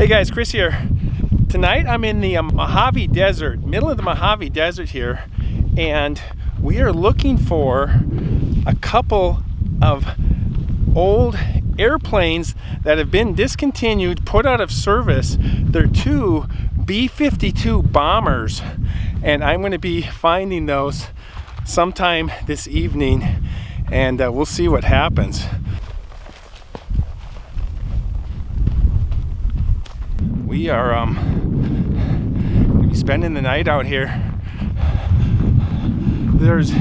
Hey guys, Chris here. Tonight I'm in the Mojave Desert, middle of the Mojave Desert here, and we are looking for a couple of old airplanes that have been discontinued, put out of service. They're two B-52 bombers, and I'm going to be finding those sometime this evening, and we'll see what happens. We are gonna be spending the night out here. There's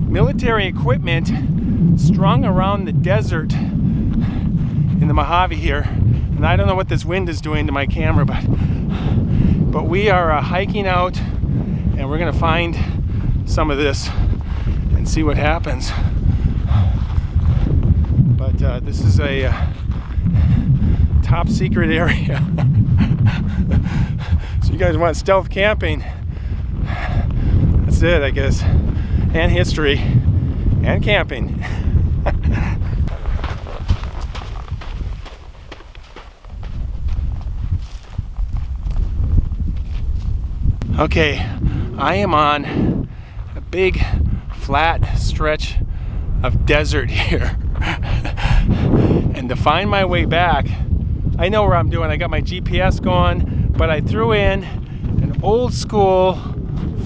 military equipment strung around the desert in the Mojave here, and I don't know what this wind is doing to my camera, but we are hiking out, and we're gonna find some of this and see what happens. But this is a top secret area. So you guys want stealth camping? That's it, I guess. And history and camping. Okay, I am on a big flat stretch of desert here. And to find my way back, I know where I'm doing. I got my GPS going, but I threw in an old school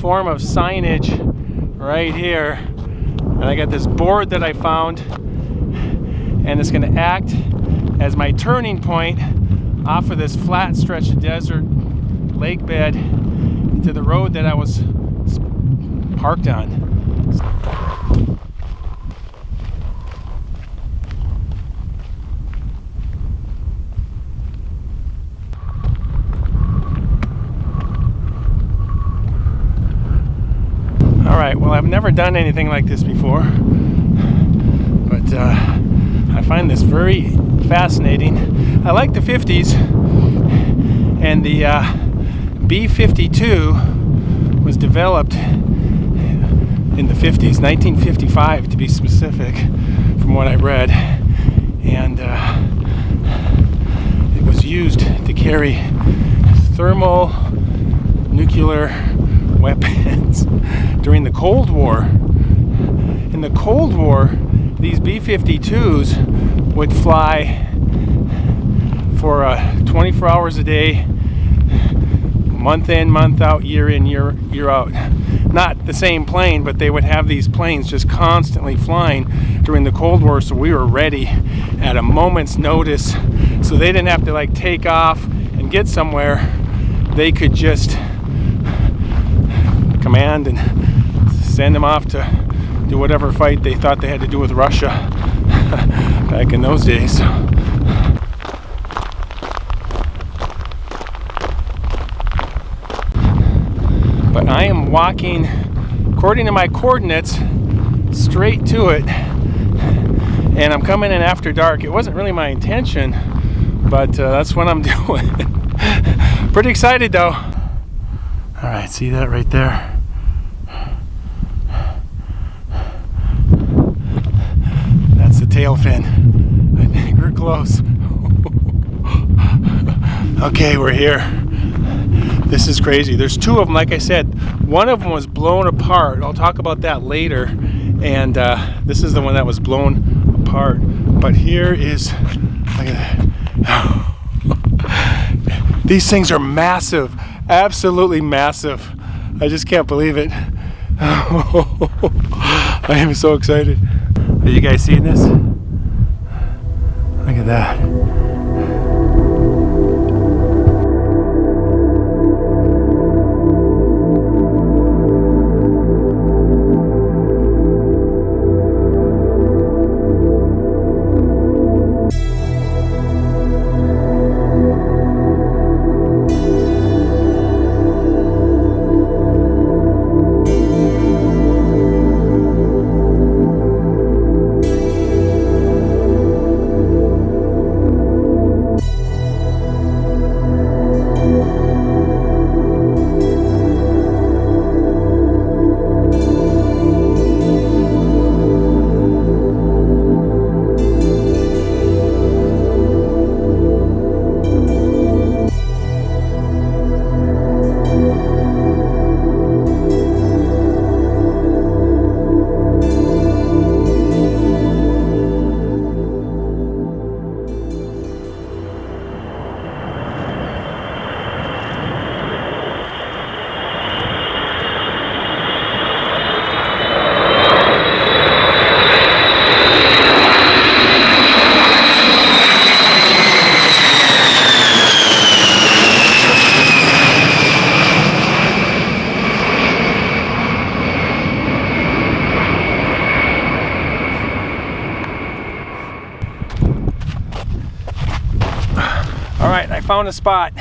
form of signage right here. And I got this board that I found, and it's going to act as my turning point off of this flat stretch of desert lake bed to the road that I was parked on. Alright, well, I've never done anything like this before, but I find this very fascinating. I like the 50s, and the B-52 was developed in the 50s, 1955 to be specific, from what I read, and it was used to carry thermal nuclear weapons during the Cold War. In the Cold War, these B-52s would fly for 24 hours a day, month in, month out, year in, year out. Not the same plane, but they would have these planes just constantly flying during the Cold War, so we were ready at a moment's notice. So they didn't have to like take off and get somewhere. They could just command and send them off to do whatever fight they thought they had to do with Russia back in those days. But I am walking, according to my coordinates, straight to it, and I'm coming in after dark. It wasn't really my intention, but that's what I'm doing. Pretty excited though. All right, see that right there? That's the tail fin. I think we're close. Okay, we're here. This is crazy. There's two of them, like I said. One of them was blown apart. I'll talk about that later. And this is the one that was blown apart. But here is, look at that. These things are massive. Absolutely massive. I just can't believe it. I am so excited. Are you guys seeing this? Look at that. found a spot.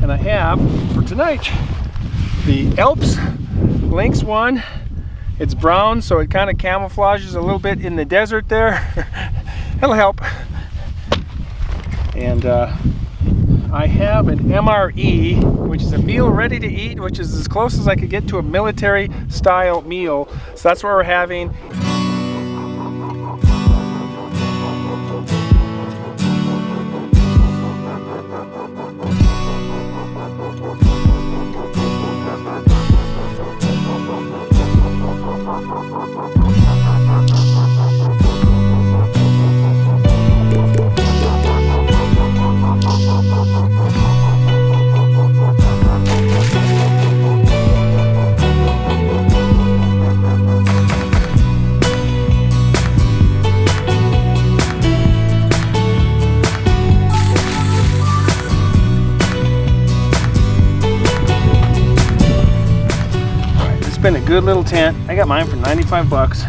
And I have, for tonight, the Alps Lynx one. It's brown, so it kind of camouflages a little bit in the desert there. That'll help. And I have an MRE, which is a meal ready to eat, which is as close as I could get to a military style meal. So that's what we're having. Been a good little tent. I got mine for 95 bucks,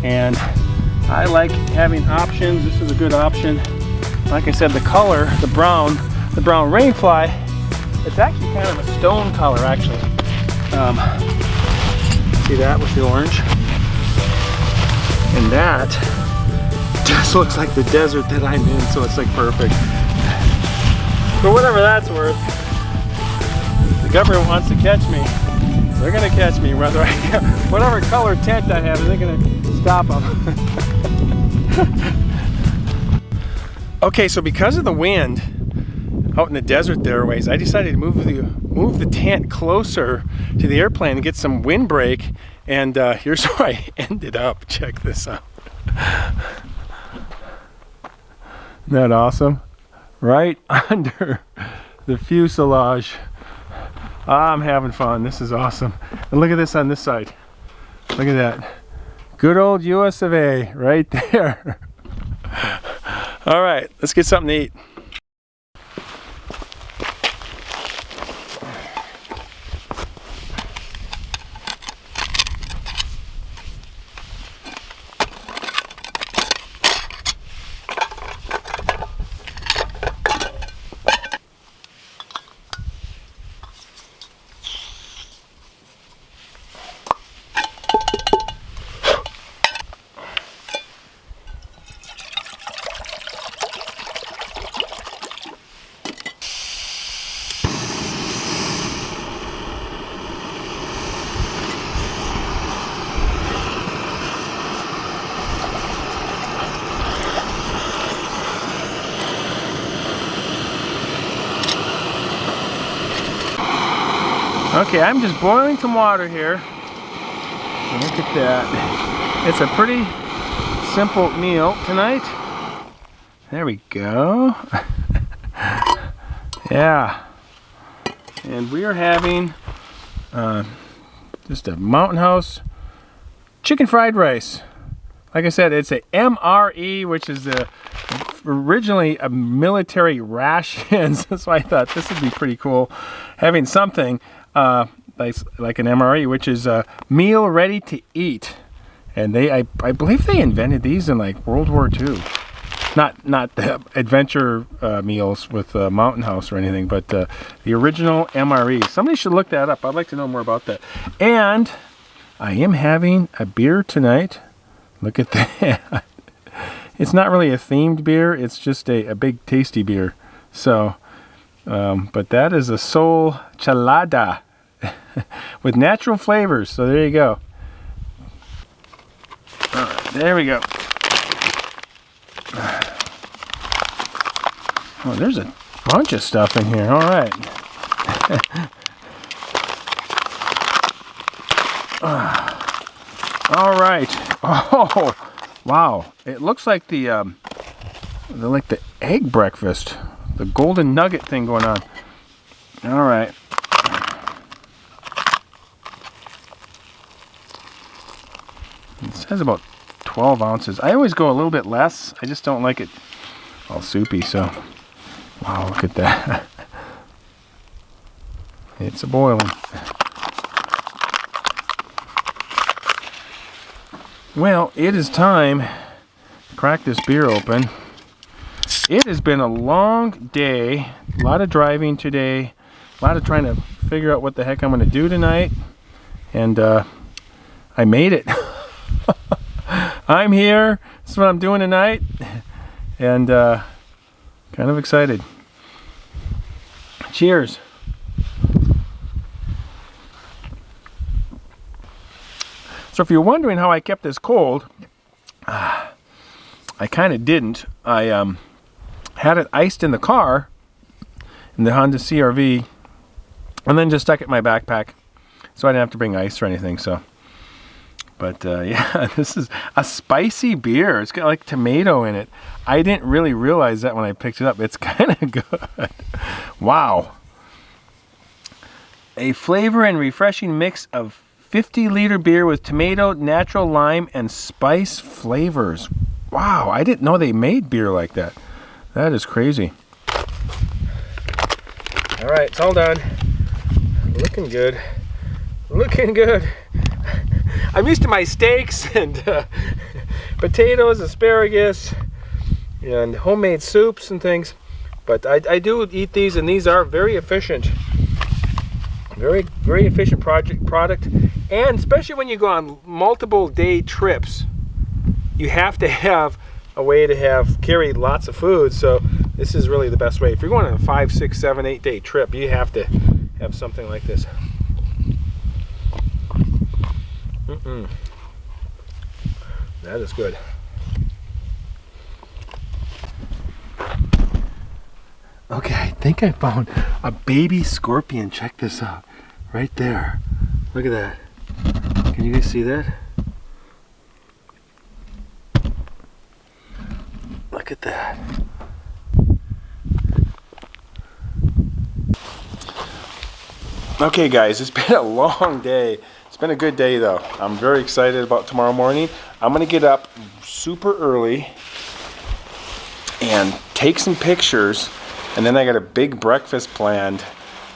and I like having options. This is a good option. Like I said, the color, the brown rainfly, it's actually kind of a stone color actually. See that with the orange? And that just looks like the desert that I'm in, so it's like perfect. For whatever that's worth, the government wants to catch me. They're gonna catch me whether I get whatever color tent I have. They're gonna stop them. Okay, so because of the wind out in the desert there ways, I decided to move the tent closer to the airplane and get some windbreak. And here's where I ended up. Check this out. Isn't that awesome? Right under the fuselage. I'm having fun. This is awesome. And look at this on this side. Look at that. Good old US of A right there. All right, let's get something to eat. Okay, I'm just boiling some water here. Look at that. It's a pretty simple meal tonight. There we go. Yeah. And we are having just a Mountain House chicken fried rice. Like I said, it's a MRE, which is originally a military rations. So I thought this would be pretty cool, having something like an MRE, which is a meal ready to eat. And I believe they invented these in like World War II. Not the adventure meals with Mountain House or anything, but the original MRE. Somebody should look that up. I'd like to know more about that. And I am having a beer tonight. Look at that. It's not really a themed beer. It's just a big tasty beer. So, but that is a Sol Chelada with natural flavors. So there you go. All right, there we go. Oh, there's a bunch of stuff in here. All right. All right. Oh, wow. It looks like the egg breakfast, the golden nugget thing going on. All right. It says about 12 ounces. I always go a little bit less. I just don't like it all soupy, so. Wow, look at that. It's a boiling. Well, it is time to crack this beer open. It has been a long day, a lot of driving today, a lot of trying to figure out what the heck I'm going to do tonight, and I made it. I'm here. This is what I'm doing tonight, and kind of excited. Cheers. So if you're wondering how I kept this cold, I kind of didn't. I had it iced in the car, in the Honda CR-V, and then just stuck it in my backpack, so I didn't have to bring ice or anything. So, but yeah, this is a spicy beer. It's got like tomato in it. I didn't really realize that when I picked it up. It's kind of good. Wow. A flavor and refreshing mix of 50-liter beer with tomato, natural lime, and spice flavors. Wow, I didn't know they made beer like that. That is crazy. All right, it's all done. Looking good. Looking good. I'm used to my steaks and potatoes, asparagus, and homemade soups and things. But I do eat these, and these are very efficient. Very, very efficient product. And especially when you go on multiple day trips, you have to have a way to carry lots of food. So this is really the best way. If you're going on a 5, 6, 7, 8 day trip, you have to have something like this. That is good. Okay, I think I found a baby scorpion. Check this out. Right there. Look at that. Can you guys see that? Look at that. Okay guys, it's been a long day. It's been a good day though. I'm very excited about tomorrow morning. I'm gonna get up super early and take some pictures, and then I got a big breakfast planned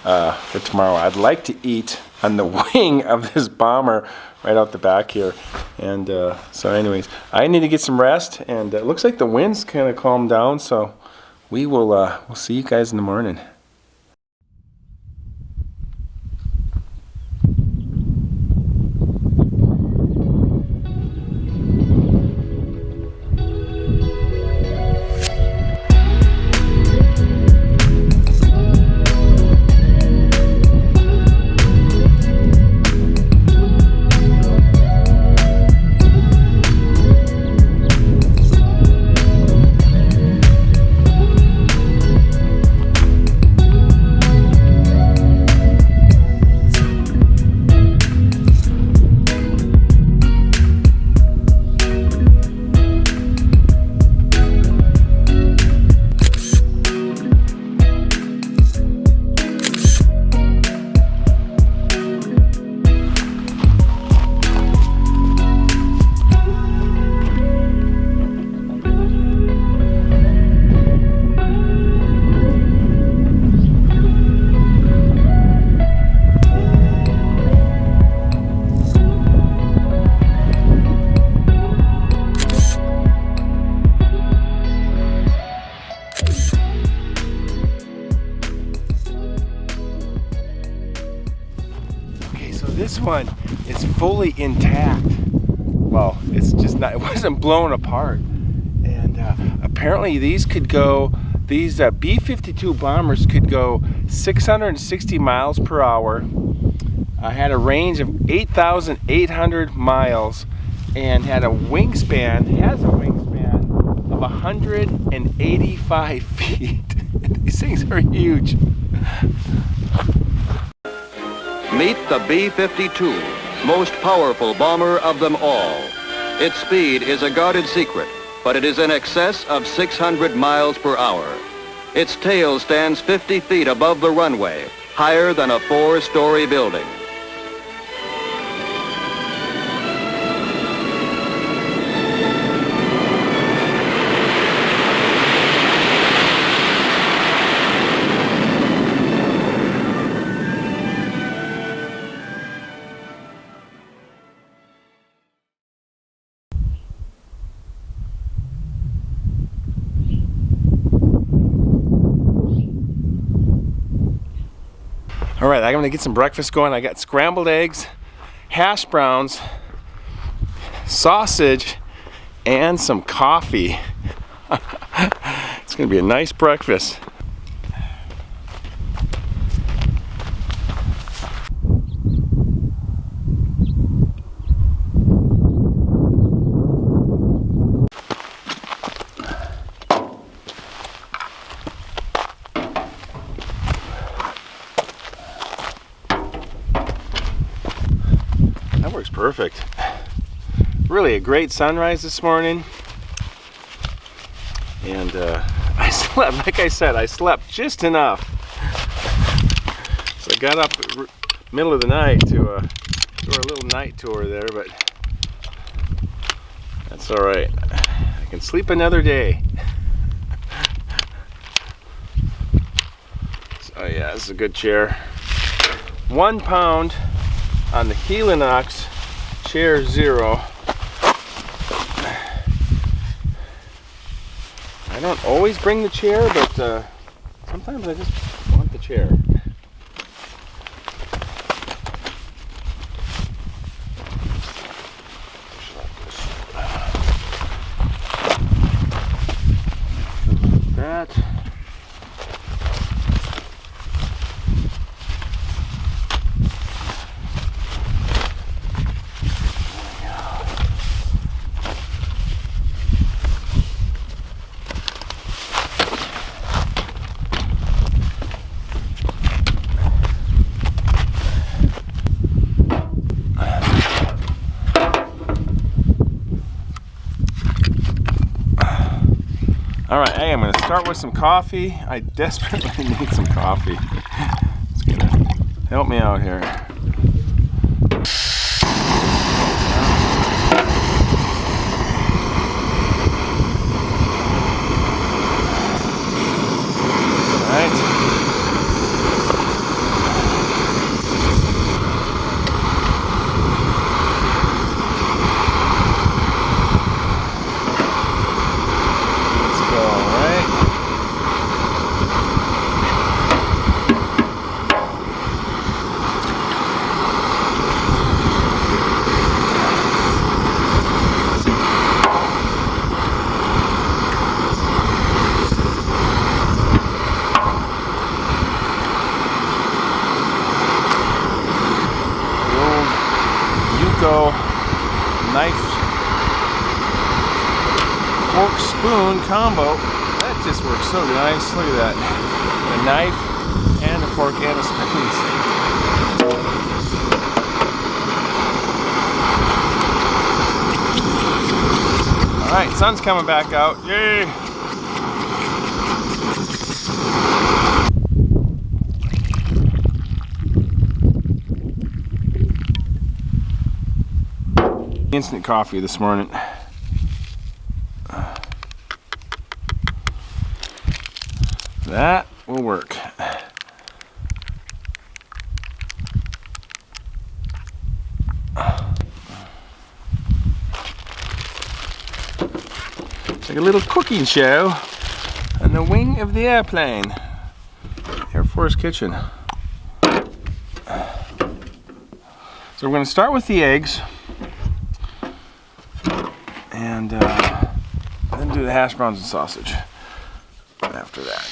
for tomorrow. I'd like to eat on the wing of this bomber right out the back here. And so anyways, I need to get some rest, and it looks like the wind's kind of calmed down, so we will we'll see you guys in the morning. This one is fully intact. Well, it's just not, it wasn't blown apart. And apparently these B-52 bombers could go 660 miles per hour. Had a range of 8,800 miles and has a wingspan of 185 feet. These things are huge. Meet the B-52, most powerful bomber of them all. Its speed is a guarded secret, but it is in excess of 600 miles per hour. Its tail stands 50 feet above the runway, higher than a 4-story building. All right, I'm gonna get some breakfast going. I got scrambled eggs, hash browns, sausage, and some coffee. It's gonna be a nice breakfast. That works perfect. Really a great sunrise this morning. And I slept, like I said, I slept just enough. So I got up middle of the night to do a little night tour there, but that's all right. I can sleep another day. So yeah, this is a good chair. 1 pound on the Helinox Chair Zero. I don't always bring the chair, but sometimes I just want the chair. That. All right, hey, I'm gonna start with some coffee. I desperately need some coffee. It's gonna help me out here. All right. Knife, fork, spoon combo. That just works so nice. Look at that. A knife and a fork and a spoon. All right, sun's coming back out. Yay! Instant coffee this morning. That will work. It's like a little cooking show on the wing of the airplane. Air Force Kitchen. So we're going to start with the eggs. And then do the hash browns and sausage after that.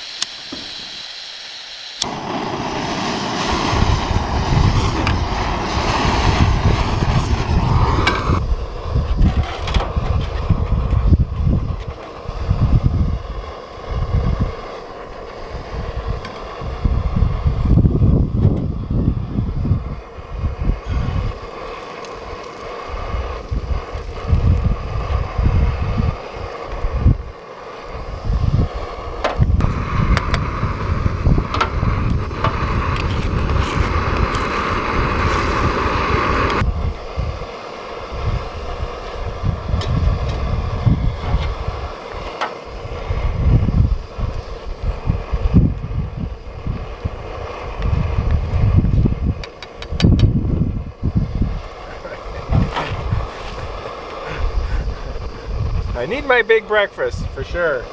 I need my big breakfast for sure.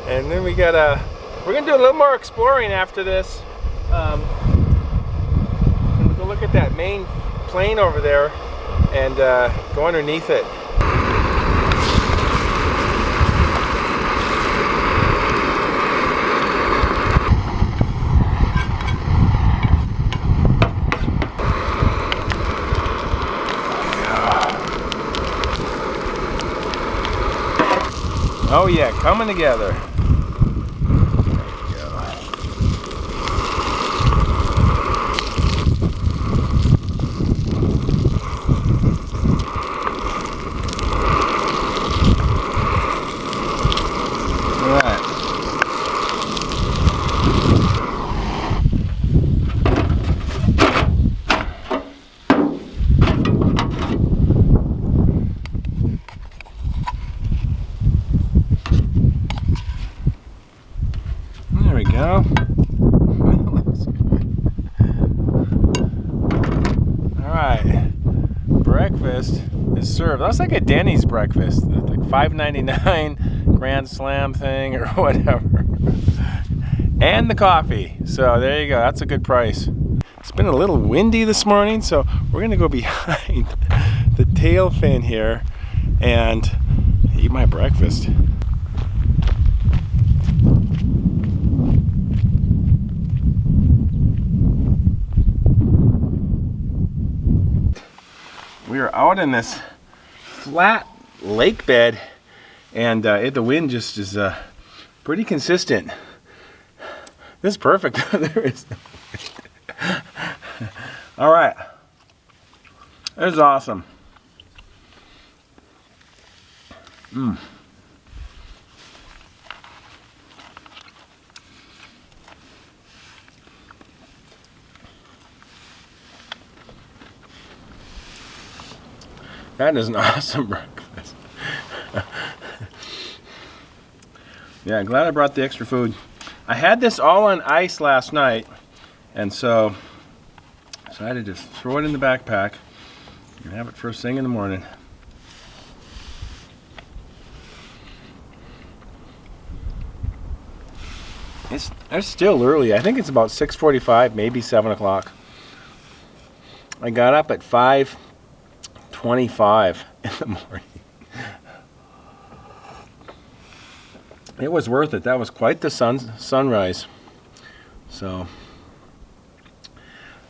And then we're gonna do a little more exploring after this. look at that main plane over there and go underneath it. Oh yeah, coming together. Breakfast is served. That's like a Denny's breakfast, like $5.99 Grand Slam thing or whatever. And the coffee. So there you go. That's a good price. It's been a little windy this morning, so we're gonna go behind the tail fin here and eat my breakfast. We are out in this flat lake bed, and the wind just is pretty consistent. This is perfect. There is no wind. All right, this is awesome. That is an awesome breakfast. Yeah, I'm glad I brought the extra food. I had this all on ice last night, and so I decided to throw it in the backpack and have it first thing in the morning. It's still early. I think it's about 6:45, maybe 7 o'clock. I got up at 5:25 in the morning. It was worth it. That was quite the sunrise. So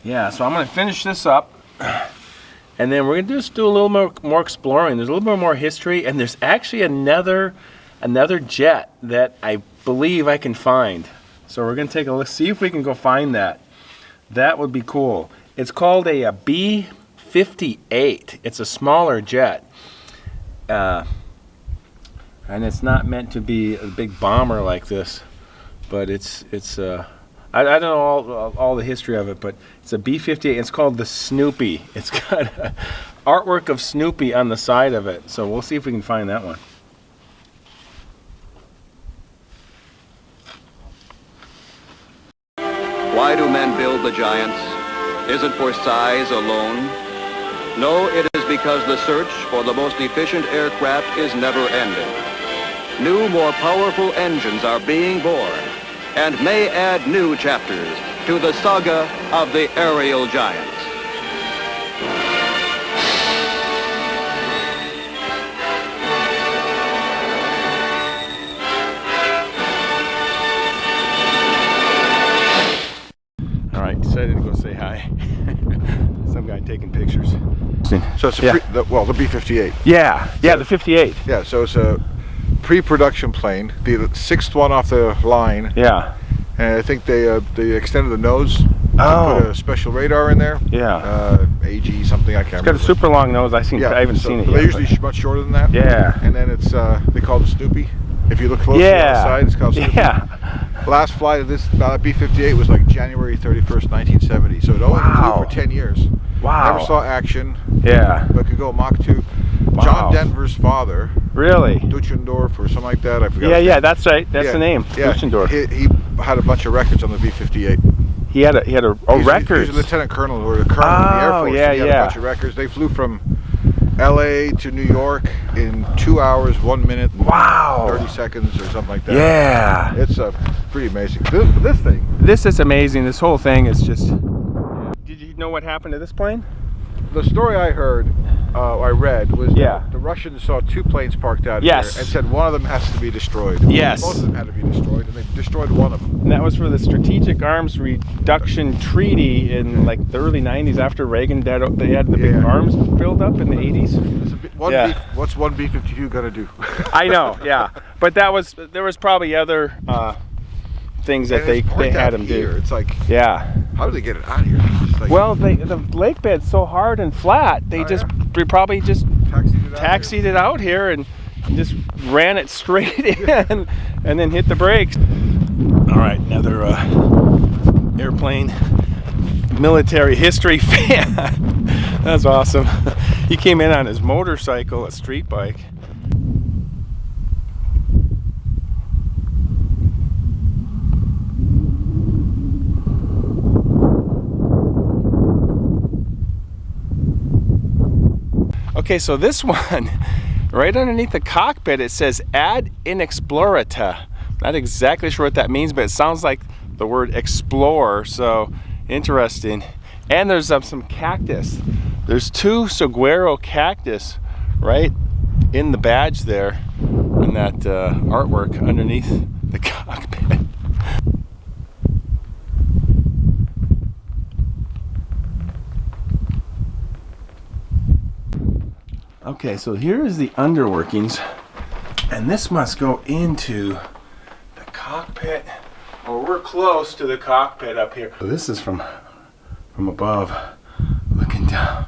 yeah, so I'm going to finish this up, and then we're going to just do a little more exploring. There's a little bit more history, and there's actually another jet that I believe I can find. So we're going to take a look, see if we can go find that. That would be cool. It's called a B-52. It's a smaller jet, and it's not meant to be a big bomber like this, but it's I don't know all the history of it, but it's a B-52. It's called the Snoopy. It's got artwork of Snoopy on the side of it, so we'll see if we can find that one. Why do men build the giants? Is it for size alone? No, it is because the search for the most efficient aircraft is never ending. New, more powerful engines are being born and may add new chapters to the saga of the aerial giants. All right, decided to go say hi. Some guy taking pictures. So it's the B-58. Yeah, the 58. Yeah, so it's a pre-production plane, the sixth one off the line. Yeah. And I think they extended the nose. Put a special radar in there. Yeah. AG something, I can't remember. It's got a super long nose. I haven't seen it yet. They're usually much shorter than that. Yeah. And then it's they call it Snoopy. If you look closely on the side, it's called Snoopy. Yeah. Last flight of this B-58 was like January 31st, 1970. So it only flew for 10 years. Wow. Never saw action. Yeah. But could go Mach 2. Wow. John Denver's father. Really? Duchendorf or something like that. I forgot. Yeah, that's right. That's the name. Yeah. Duchendorf. He had a bunch of records on the B-58. He had a records. He was a lieutenant colonel or a colonel in the Air Force. Yeah, he had a bunch of records. They flew from LA to New York in 2 hours, 1 minute, and 30 seconds or something like that. Yeah. It's pretty amazing. This thing. This is amazing. This whole thing is just. Did know what happened to this plane? The story I heard, I read, was Yeah. that the Russians saw 2 planes parked out Yes. here and said one of them has to be destroyed. Yes. Both of them had to be destroyed, and they destroyed one of them. And that was for the Strategic Arms Reduction Treaty in like the early 90s after Reagan. They had the big arms build-up in the 80s. What's one B-52 gonna do? I know, yeah. But there was probably other things that they had them do. It's like, yeah. how do they get it out of here? Just like, Well, the lake bed's so hard and flat, they probably just taxied it out here and just ran it straight in and then hit the brakes. All right, another airplane military history fan. That's awesome. He came in on his motorcycle, a street bike. Okay, so this one, right underneath the cockpit, it says Ad Inexplorata. Not exactly sure what that means, but it sounds like the word explore, so interesting. And there's some cactus. There's 2 saguaro cactus right in the badge there, in that artwork underneath the cockpit. Okay, so here is the underworkings, and this must go into the cockpit, or we're close to the cockpit up here. So this is from above, looking down.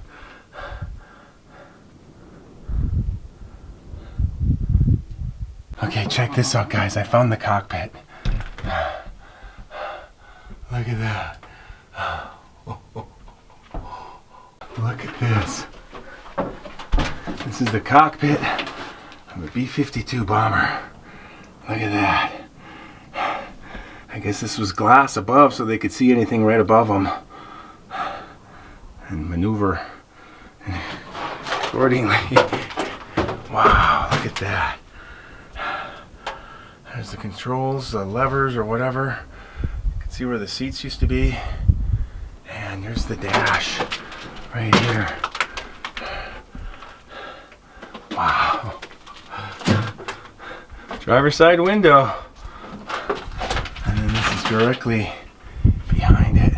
Okay, check this out, guys. I found the cockpit. Look at that. Look at this. This is the cockpit of a B-52 bomber. Look at that. I guess this was glass above so they could see anything right above them and maneuver accordingly. Wow, look at that. There's the controls, the levers or whatever. You can see where the seats used to be. And there's the dash right here. Wow. Driver's side window. And then this is directly behind it.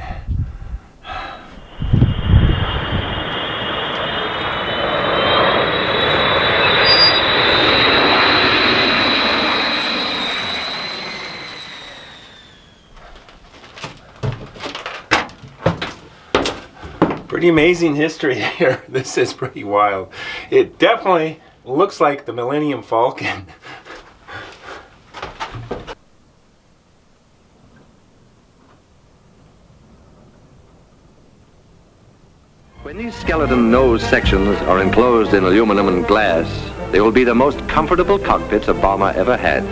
Pretty amazing history here. This is pretty wild. It definitely looks like the Millennium Falcon. When these skeleton nose sections are enclosed in aluminum and glass, they will be the most comfortable cockpits a bomber ever had.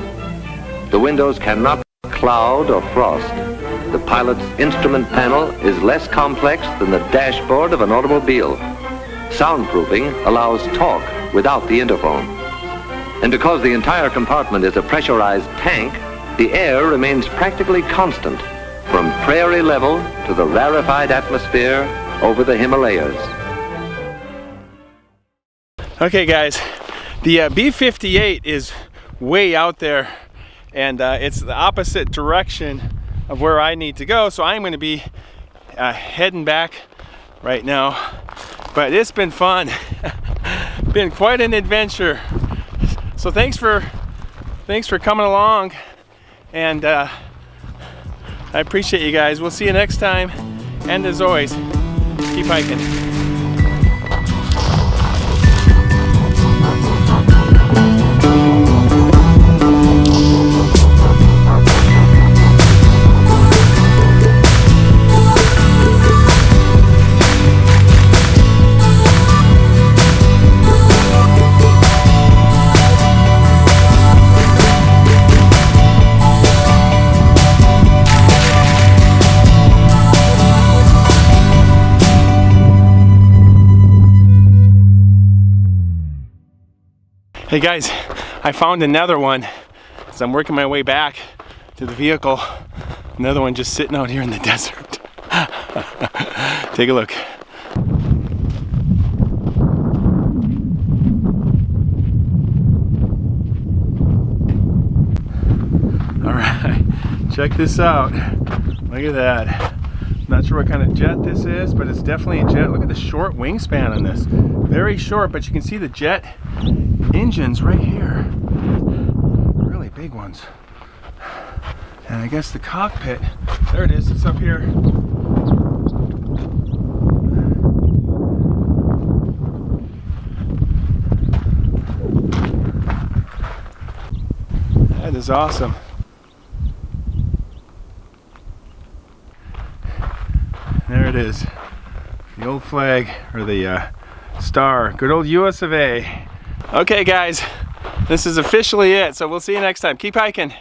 The windows cannot cloud or frost. The pilot's instrument panel is less complex than the dashboard of an automobile. Soundproofing allows talk without the interphone. And because the entire compartment is a pressurized tank, the air remains practically constant from prairie level to the rarefied atmosphere over the Himalayas. Okay guys, the B-58 is way out there, and it's the opposite direction of where I need to go, so I'm going to be heading back right now. But it's been fun. Been quite an adventure. So thanks for coming along, and I appreciate you guys. We'll see you next time, and as always, keep hiking. Hey guys, I found another one as I'm working my way back to the vehicle. Another one just sitting out here in the desert. Take a look. All right, check this out. Look at that. Not sure what kind of jet this is, but it's definitely a jet. Look at the short wingspan on this. Very short, but you can see the jet engines right here. Really big ones. And I guess the cockpit, there it is, it's up here. That is awesome. There it is, the old flag, or the star, good old US of A. Okay guys, this is officially it, so we'll see you next time. Keep hiking.